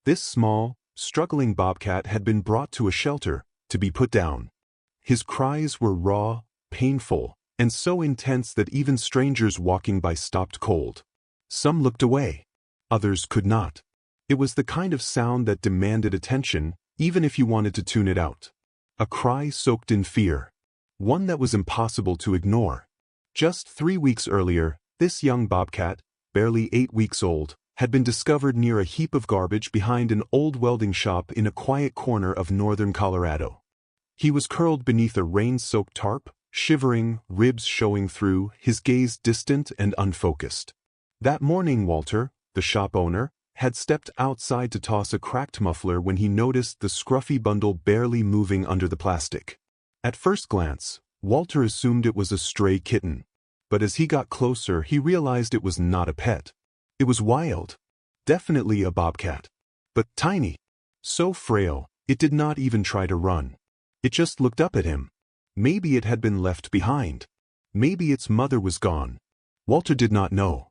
This small, struggling bobcat had been brought to a shelter to be put down. His cries were raw, painful, and so intense that even strangers walking by stopped cold. Some looked away. Others could not. It was the kind of sound that demanded attention, even if you wanted to tune it out. A cry soaked in fear. One that was impossible to ignore. Just 3 weeks earlier, this young bobcat, barely 8 weeks old, had been discovered near a heap of garbage behind an old welding shop in a quiet corner of northern Colorado. He was curled beneath a rain-soaked tarp, shivering, ribs showing through, his gaze distant and unfocused. That morning Walter, the shop owner, had stepped outside to toss a cracked muffler when he noticed the scruffy bundle barely moving under the plastic. At first glance, Walter assumed it was a stray kitten. But as he got closer, he realized it was not a pet. It was wild. Definitely a bobcat. But tiny. So frail, it did not even try to run. It just looked up at him. Maybe it had been left behind. Maybe its mother was gone. Walter did not know.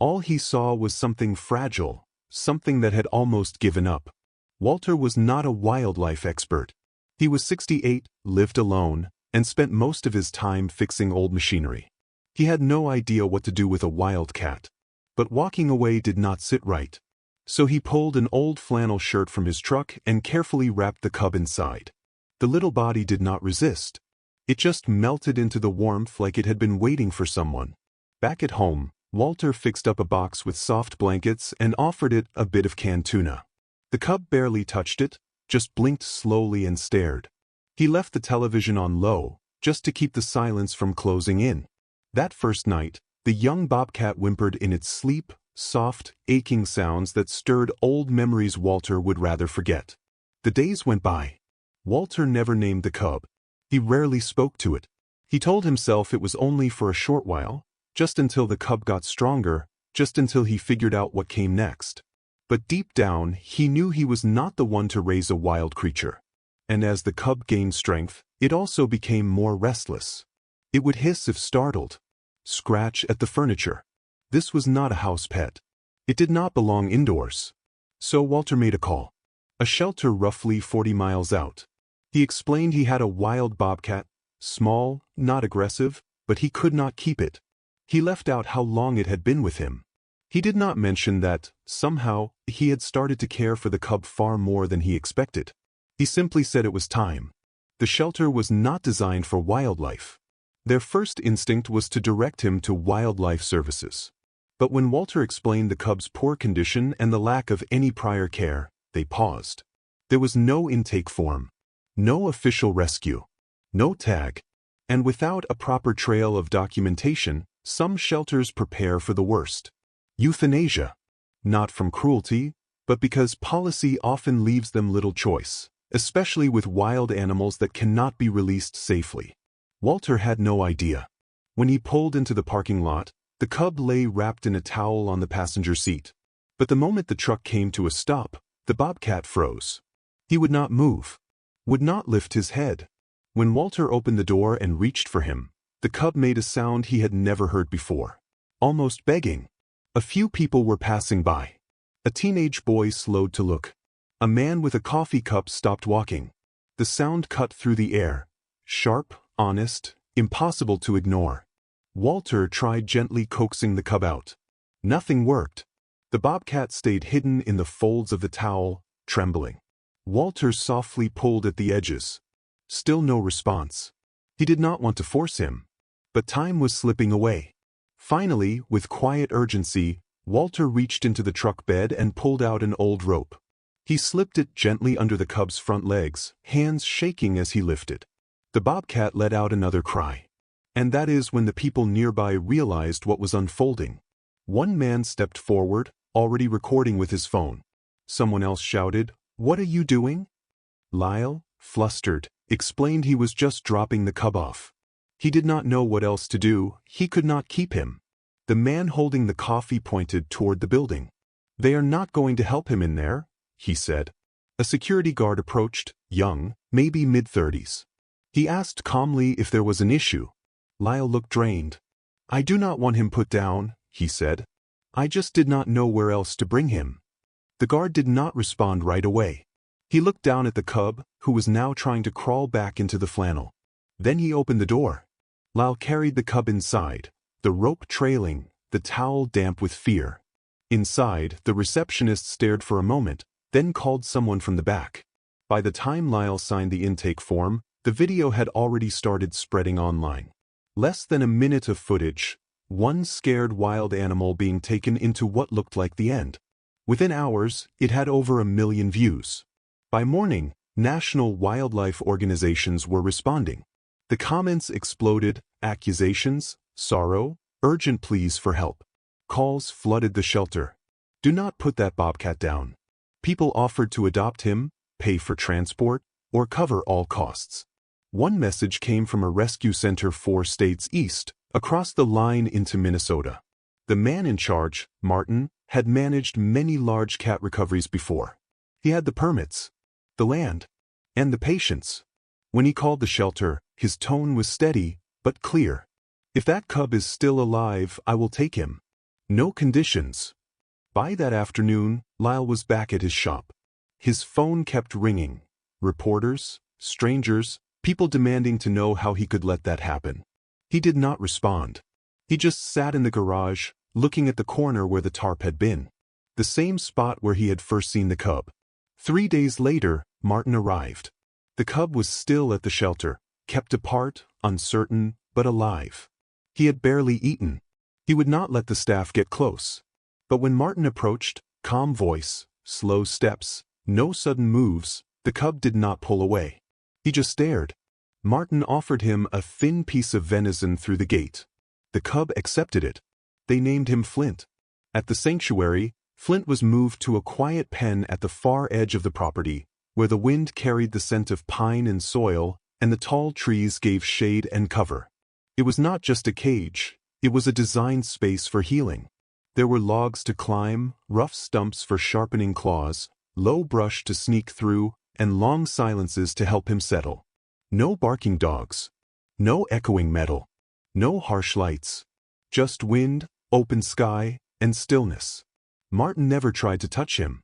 All he saw was something fragile, something that had almost given up. Walter was not a wildlife expert. He was 68, lived alone, and spent most of his time fixing old machinery. He had no idea what to do with a wildcat. But walking away did not sit right. So he pulled an old flannel shirt from his truck and carefully wrapped the cub inside. The little body did not resist. It just melted into the warmth like it had been waiting for someone. Back at home, Walter fixed up a box with soft blankets and offered it a bit of canned tuna. The cub barely touched it, just blinked slowly and stared. He left the television on low, just to keep the silence from closing in. That first night, the young bobcat whimpered in its sleep, soft, aching sounds that stirred old memories Walter would rather forget. The days went by. Walter never named the cub. He rarely spoke to it. He told himself it was only for a short while, just until the cub got stronger, just until he figured out what came next. But deep down, he knew he was not the one to raise a wild creature. And as the cub gained strength, it also became more restless. It would hiss if startled, scratch at the furniture. This was not a house pet. It did not belong indoors. So Walter made a call. A shelter roughly 40 miles out. He explained he had a wild bobcat, small, not aggressive, but he could not keep it. He left out how long it had been with him. He did not mention that, somehow, he had started to care for the cub far more than he expected. He simply said it was time. The shelter was not designed for wildlife. Their first instinct was to direct him to wildlife services. But when Walter explained the cub's poor condition and the lack of any prior care, they paused. There was no intake form, no official rescue, no tag, and without a proper trail of documentation, some shelters prepare for the worst. Euthanasia. Not from cruelty, but because policy often leaves them little choice, especially with wild animals that cannot be released safely. Walter had no idea. When he pulled into the parking lot, the cub lay wrapped in a towel on the passenger seat. But the moment the truck came to a stop, the bobcat froze. He would not move, would not lift his head. When Walter opened the door and reached for him, the cub made a sound he had never heard before, almost begging. A few people were passing by. A teenage boy slowed to look. A man with a coffee cup stopped walking. The sound cut through the air, sharp, honest, impossible to ignore. Walter tried gently coaxing the cub out. Nothing worked. The bobcat stayed hidden in the folds of the towel, trembling. Walter softly pulled at the edges. Still no response. He did not want to force him. But time was slipping away. Finally, with quiet urgency, Walter reached into the truck bed and pulled out an old rope. He slipped it gently under the cub's front legs, hands shaking as he lifted. The bobcat let out another cry. And that is when the people nearby realized what was unfolding. One man stepped forward, already recording with his phone. Someone else shouted, "What are you doing?" Lyle, flustered, explained he was just dropping the cub off. He did not know what else to do, he could not keep him. The man holding the coffee pointed toward the building. "They are not going to help him in there," he said. A security guard approached, young, maybe mid-30s. He asked calmly if there was an issue. Lyle looked drained. "I do not want him put down," he said. "I just did not know where else to bring him." The guard did not respond right away. He looked down at the cub, who was now trying to crawl back into the flannel. Then he opened the door. Lyle carried the cub inside, the rope trailing, the towel damp with fear. Inside, the receptionist stared for a moment, then called someone from the back. By the time Lyle signed the intake form, the video had already started spreading online. Less than a minute of footage, one scared wild animal being taken into what looked like the end. Within hours, it had over 1 million views. By morning, national wildlife organizations were responding. The comments exploded, accusations, sorrow, urgent pleas for help. Calls flooded the shelter. Do not put that bobcat down. People offered to adopt him, pay for transport, or cover all costs. One message came from a rescue center 4 states east, across the line into Minnesota. The man in charge, Martin, had managed many large cat recoveries before. He had the permits, the land, and the patience. When he called the shelter, his tone was steady, but clear. If that cub is still alive, I will take him. No conditions. By that afternoon, Lyle was back at his shop. His phone kept ringing. Reporters, strangers, people demanding to know how he could let that happen. He did not respond. He just sat in the garage, looking at the corner where the tarp had been. The same spot where he had first seen the cub. 3 days later, Martin arrived. The cub was still at the shelter, kept apart, uncertain, but alive. He had barely eaten. He would not let the staff get close. But when Martin approached, calm voice, slow steps, no sudden moves, the cub did not pull away. He just stared. Martin offered him a thin piece of venison through the gate. The cub accepted it. They named him Flint. At the sanctuary, Flint was moved to a quiet pen at the far edge of the property, where the wind carried the scent of pine and soil, and the tall trees gave shade and cover. It was not just a cage, it was a designed space for healing. There were logs to climb, rough stumps for sharpening claws, low brush to sneak through, and long silences to help him settle. No barking dogs. No echoing metal. No harsh lights. Just wind, open sky, and stillness. Martin never tried to touch him.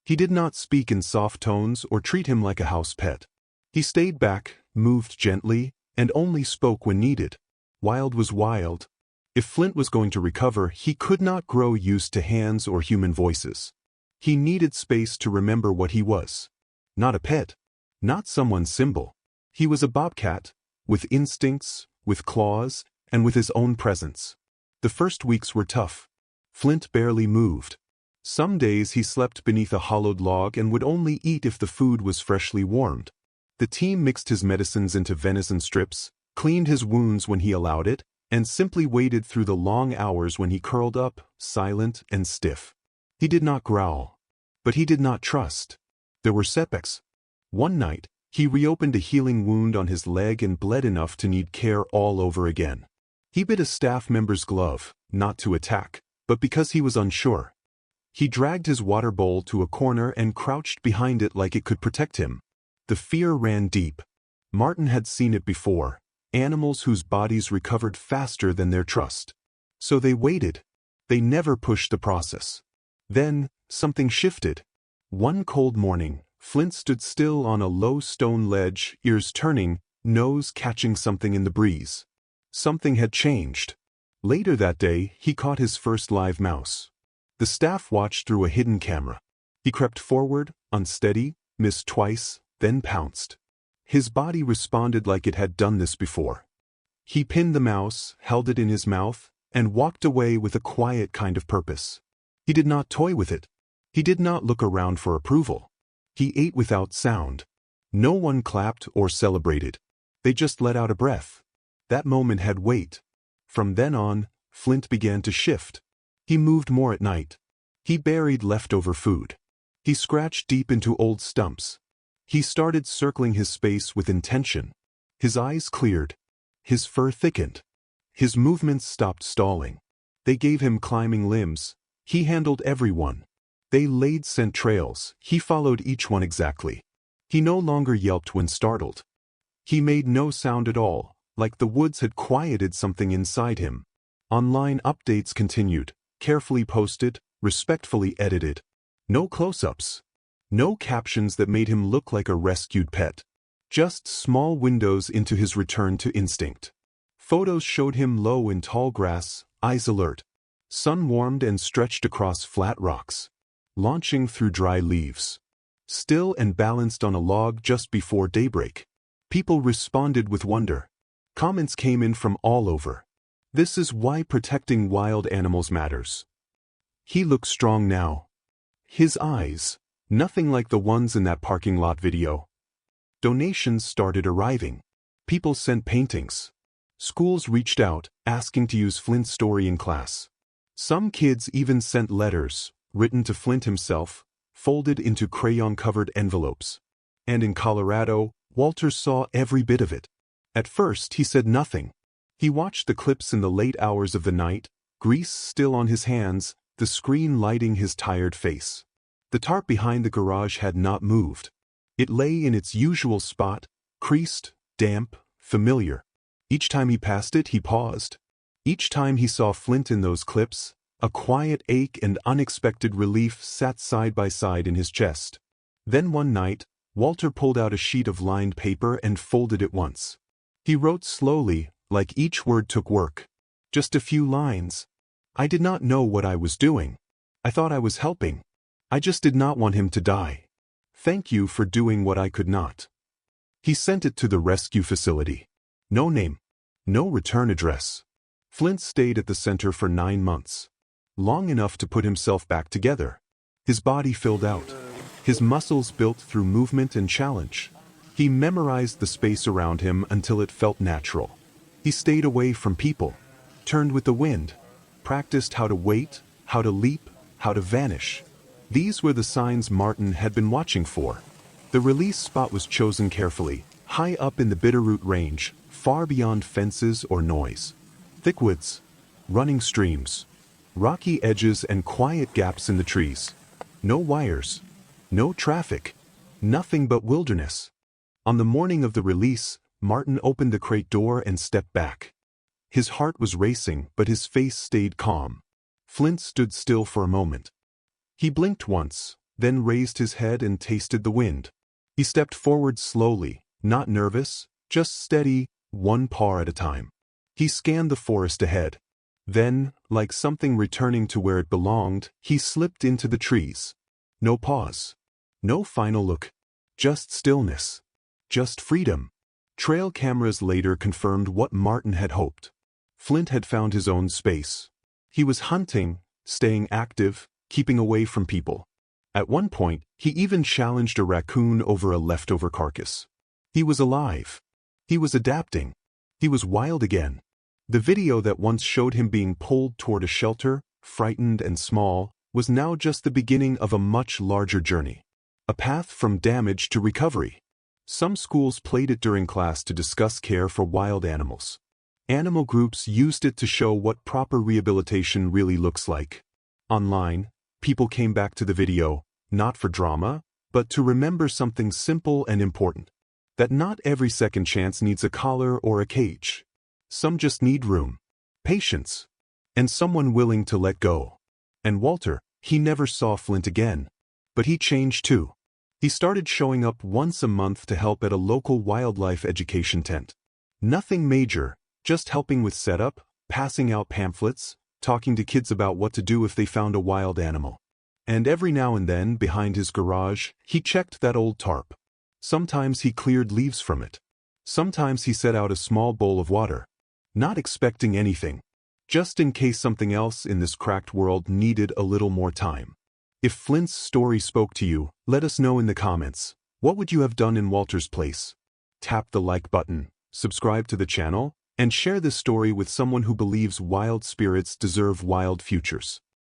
He did not speak in soft tones or treat him like a house pet. He stayed back, moved gently, and only spoke when needed. Wild was wild. If Flint was going to recover, he could not grow used to hands or human voices. He needed space to remember what he was. Not a pet. Not someone's symbol. He was a bobcat, with instincts, with claws, and with his own presence. The first weeks were tough. Flint barely moved. Some days he slept beneath a hollowed log and would only eat if the food was freshly warmed. The team mixed his medicines into venison strips, cleaned his wounds when he allowed it, and simply waited through the long hours when he curled up, silent and stiff. He did not growl. But he did not trust. There were setbacks. One night, he reopened a healing wound on his leg and bled enough to need care all over again. He bit a staff member's glove, not to attack, but because he was unsure. He dragged his water bowl to a corner and crouched behind it like it could protect him. The fear ran deep. Martin had seen it before, animals whose bodies recovered faster than their trust. So they waited. They never pushed the process. Then, something shifted. One cold morning, Flint stood still on a low stone ledge, ears turning, nose catching something in the breeze. Something had changed. Later that day, he caught his first live mouse. The staff watched through a hidden camera. He crept forward, unsteady, missed twice, then pounced. His body responded like it had done this before. He pinned the mouse, held it in his mouth, and walked away with a quiet kind of purpose. He did not toy with it. He did not look around for approval. He ate without sound. No one clapped or celebrated. They just let out a breath. That moment had weight. From then on, Flint began to shift. He moved more at night. He buried leftover food. He scratched deep into old stumps. He started circling his space with intention. His eyes cleared. His fur thickened. His movements stopped stalling. They gave him climbing limbs. He handled everyone. They laid scent trails. He followed each one exactly. He no longer yelped when startled. He made no sound at all, like the woods had quieted something inside him. Online updates continued, carefully posted, respectfully edited. No close-ups. No captions that made him look like a rescued pet. Just small windows into his return to instinct. Photos showed him low in tall grass, eyes alert. Sun-warmed and stretched across flat rocks. Launching through dry leaves. Still and balanced on a log just before daybreak. People responded with wonder. Comments came in from all over. This is why protecting wild animals matters. He looks strong now. His eyes, nothing like the ones in that parking lot video. Donations started arriving. People sent paintings. Schools reached out, asking to use Flint's story in class. Some kids even sent letters, written to Flint himself, folded into crayon-covered envelopes. And in Colorado, Walter saw every bit of it. At first, he said nothing. He watched the clips in the late hours of the night, grease still on his hands, the screen lighting his tired face. The tarp behind the garage had not moved. It lay in its usual spot, creased, damp, familiar. Each time he passed it, he paused. Each time he saw Flint in those clips, a quiet ache and unexpected relief sat side by side in his chest. Then one night, Walter pulled out a sheet of lined paper and folded it once. He wrote slowly, like each word took work. Just a few lines. I did not know what I was doing. I thought I was helping. I just did not want him to die. Thank you for doing what I could not. He sent it to the rescue facility. No name. No return address. Flint stayed at the center for 9 months. Long enough to put himself back together. His body filled out. His muscles built through movement and challenge. He memorized the space around him until it felt natural. He stayed away from people. Turned with the wind. Practiced how to wait, how to leap, how to vanish. These were the signs Martin had been watching for. The release spot was chosen carefully, high up in the Bitterroot Range, far beyond fences or noise. Thick woods, running streams, rocky edges and quiet gaps in the trees. No wires, no traffic, nothing but wilderness. On the morning of the release, Martin opened the crate door and stepped back. His heart was racing, but his face stayed calm. Flint stood still for a moment. He blinked once, then raised his head and tasted the wind. He stepped forward slowly, not nervous, just steady, one paw at a time. He scanned the forest ahead. Then, like something returning to where it belonged, he slipped into the trees. No pause. No final look. Just stillness. Just freedom. Trail cameras later confirmed what Martin had hoped. Flint had found his own space. He was hunting, staying active, keeping away from people. At one point, he even challenged a raccoon over a leftover carcass. He was alive. He was adapting. He was wild again. The video that once showed him being pulled toward a shelter, frightened and small, was now just the beginning of a much larger journey. A path from damage to recovery. Some schools played it during class to discuss care for wild animals. Animal groups used it to show what proper rehabilitation really looks like. Online, people came back to the video, not for drama, but to remember something simple and important. That not every second chance needs a collar or a cage. Some just need room, patience, and someone willing to let go. And Walter, he never saw Flint again. But he changed too. He started showing up once a month to help at a local wildlife education tent. Nothing major, just helping with setup, passing out pamphlets, talking to kids about what to do if they found a wild animal. And every now and then, behind his garage, he checked that old tarp. Sometimes he cleared leaves from it. Sometimes he set out a small bowl of water. Not expecting anything. Just in case something else in this cracked world needed a little more time. If Flint's story spoke to you, let us know in the comments. What would you have done in Walter's place? Tap the like button, subscribe to the channel, and share this story with someone who believes wild spirits deserve wild futures.